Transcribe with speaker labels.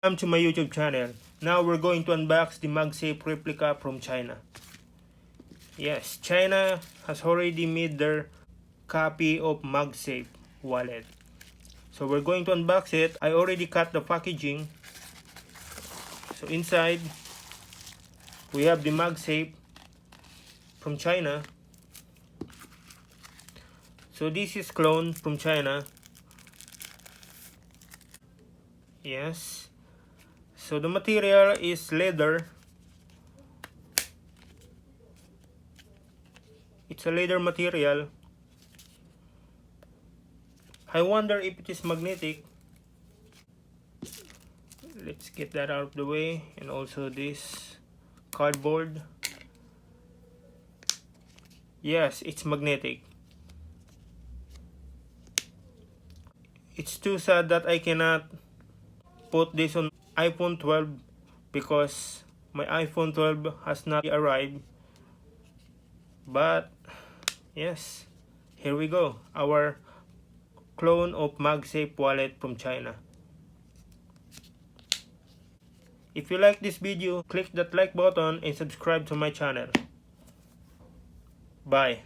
Speaker 1: Welcome to my YouTube channel. Now we're going to unbox the MagSafe replica from China. Yes, China has already made their copy of MagSafe wallet. So we're going to unbox it. I already cut the packaging. So inside, we have the MagSafe from China. So this is clone from China. Yes. So the material is leather. It's a leather material. I wonder if it is magnetic. Let's get that out of the way. And also this cardboard. Yes, it's magnetic. It's too sad that I cannot put this on iPhone 12 because my iPhone 12 has not arrived. But yes, here we go. Our clone of MagSafe wallet from China. If you like this video, click that like button and subscribe to my channel. Bye.